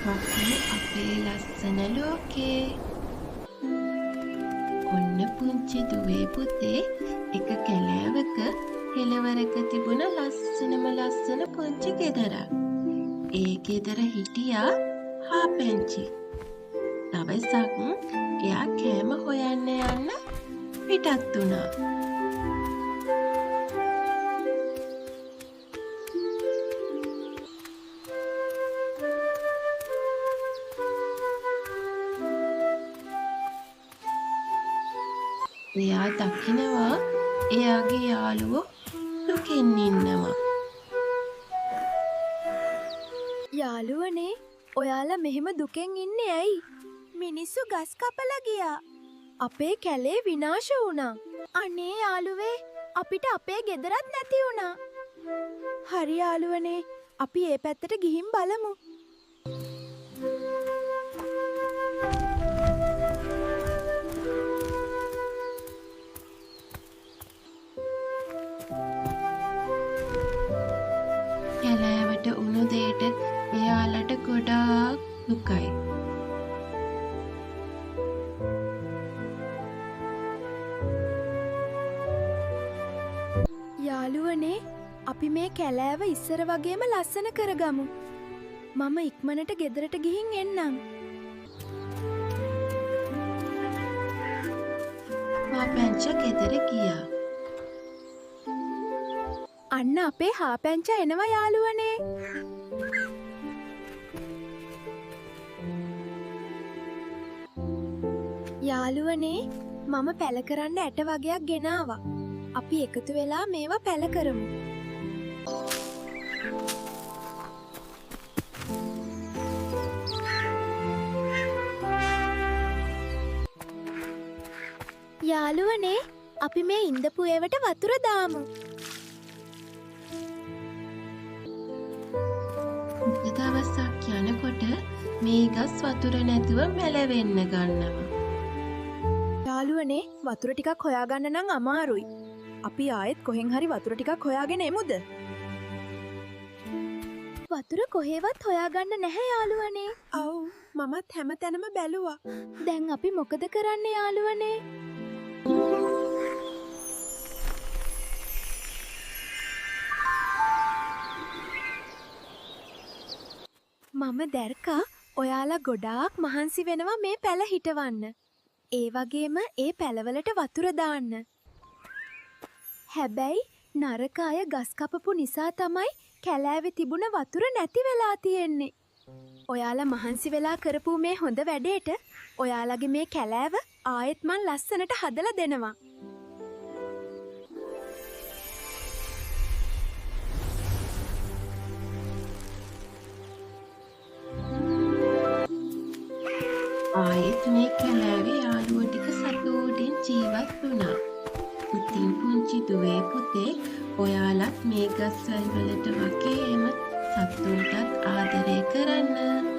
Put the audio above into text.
රටේ අපේ ලස්සන ලෝකේ ඔන්න පුංචි දුවේ පුතේ එක කැලෑවක කෙළවරක තිබුණ ලස්සන පුංචි ගෙදරක්. ඒ ගෙදර හිටියා හාපැංචි. දවසක් එයා කෑම හොයන්න යන්න පිටත් වුණා. එයා දකිනවා එයාගේ යාළුවෝ දුකින් ඉන්නවා. යාළුවනේ, ඔයාලා මෙහෙම දුකෙන් ඉන්නේ ඇයි? මිනිස්සු ගස් කපලා ගියා. අපේ කැලේ විනාශ වුණා. අනේ යාළුවේ, අපිට අපේ ගෙදරත් නැති වුණා. හරි යාළුවනේ, අපි ඒ පැත්තට ගිහින් බලමු. කැලෑවට උණු දෙයට එයාලට ගොඩාක් දුකයි. යාළුවනේ, අපි මේ කැලෑව ඉස්සර වගේම ලස්සන කරගමු. මම ඉක්මනට ගෙදරට ගිහින් එන්නම්. හාපැංචා ගෙදර ගියා. අන්න අපේ හාපැංචා එනවා යාළුවනේ. යාළුවනේ, මම පැල කරන්න ඇට වගයක් ගෙනාවා. අපි එකතු වෙලා මේවා පැල කරමු. යාළුවනේ, අපි මේ ඉඳපු ඒවට වතුර දාමු. දවසක් යනකොට මේ ගස් වතුර නැතුව මැලවෙන්න ගන්නවා. යාළුවනේ, වතුර ටිකක් හොයාගන්න නම් අමාරුයි. අපි ආයෙත් කොහෙන් හරි වතුර ටිකක් හොයාගෙන එමුද? වතුර කොහෙවත් හොයාගන්න නැහැ යාළුවනේ. ඔව්, මමත් හැමතැනම බැලුවා. දැන් අපි මොකද කරන්න යාළුවනේ? මම දැර්කා ඔයාලා ගොඩාක් මහන්සි වෙනවා මේ පැල හිටවන්න. ඒ වගේම ඒ පැලවලට වතුර දාන්න. හැබැයි නරක අය ගස් කපපු නිසා තමයි කැලෑවේ තිබුණ වතුර නැති වෙලා තියෙන්නේ. ඔයාලා මහන්සි වෙලා කරපු මේ හොඳ වැඩේට ඔයාලගේ මේ කැලෑව ආයෙත් මං ලස්සනට හදලා දෙනවා. ආයෙත් මේ කැලෑවේ යාළුවෝ ටික සතුටින් ජීවත් වුණා. ඉතින් පුංචි දුවේ පුතේ ඔයාලත් මේ ගස්වැල් වලට වගේම සතුන්ටත් ආදරය කරන්න.